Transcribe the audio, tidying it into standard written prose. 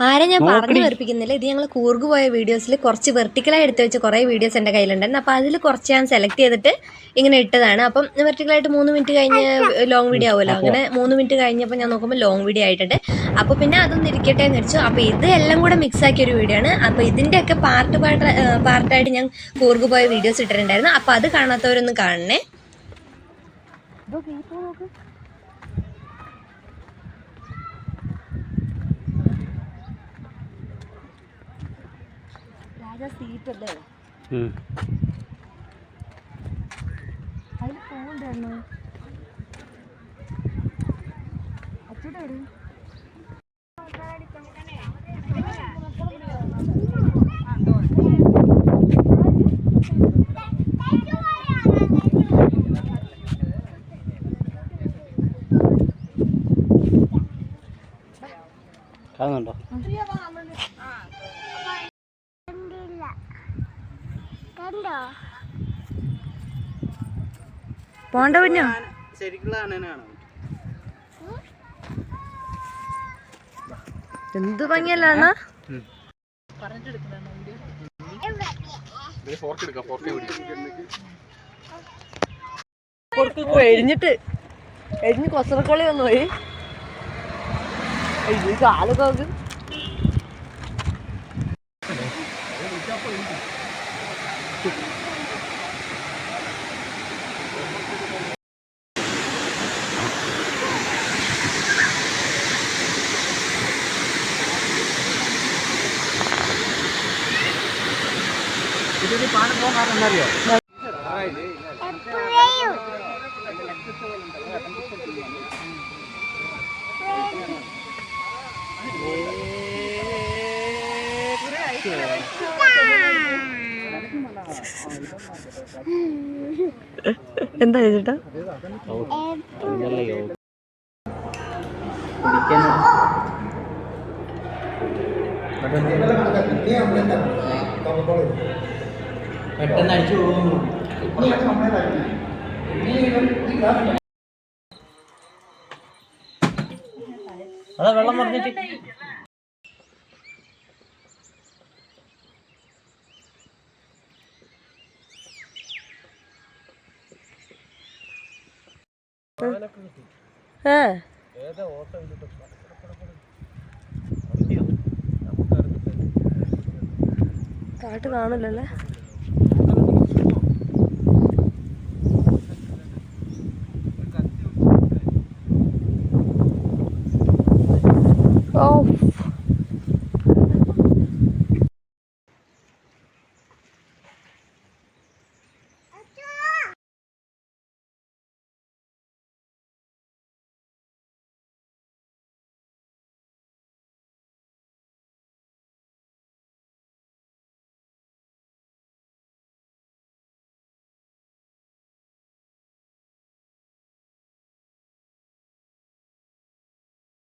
ആരെ ഞാൻ പറഞ്ഞു വെറുപ്പിക്കുന്നില്ല. ഇത് ഞങ്ങൾ കൂർഗ് പോയ വീഡിയോസിൽ കുറച്ച് വെർട്ടിക്കലായി എടുത്ത് വെച്ച കുറേ വീഡിയോസ് എൻ്റെ കയ്യിലുണ്ടായിരുന്നു. അപ്പോൾ അതിൽ കുറച്ച് ഞാൻ സെലക്ട് ചെയ്തിട്ട് ഇങ്ങനെ ഇട്ടതാണ്. അപ്പം വെർട്ടിക്കലായിട്ട് 3 മിനിറ്റ് കഴിഞ്ഞ് ലോങ് വീഡിയോ ആവുമല്ലോ. അങ്ങനെ 3 മിനിറ്റ് കഴിഞ്ഞപ്പോൾ ഞാൻ നോക്കുമ്പോൾ ലോങ് വീഡിയോ ആയിട്ടുണ്ട്. അപ്പോൾ പിന്നെ അതൊന്നും ഇരിക്കട്ടെ എന്ന് വെച്ചു. അപ്പോൾ ഇത് എല്ലാം കൂടെ മിക്സ് ആക്കിയൊരു വീഡിയോ ആണ്. അപ്പോൾ ഇതിൻ്റെയൊക്കെ പാർട്ടായിട്ട് ഞാൻ കൂർഗ് പോയ വീഡിയോസ് ഇട്ടിട്ടുണ്ടായിരുന്നു. അപ്പോൾ അത് കാണാത്തവരൊന്ന് കാണണേ. സീറ്റല്ലേ അതിൽ പോകണ്ടായിരുന്നു. അച്ചൂടെ കാണുന്നുണ്ടോ? പോണ്ട കുഞ്ഞോ? എന്ത് ഭംഗിയല്ലാണ്. എഴിഞ്ഞ് കൊസറക്കൊള്ളി വന്നു പോയി. കാലൊക്കെ നോക്ക്. പാടറിയോ? എന്താ ചേട്ടാ? പെട്ടെന്ന് അടിച്ചു പോകുന്നു. അതാ വെള്ളം പറഞ്ഞിട്ട് കാട്ട് കാണില്ലല്ലേ.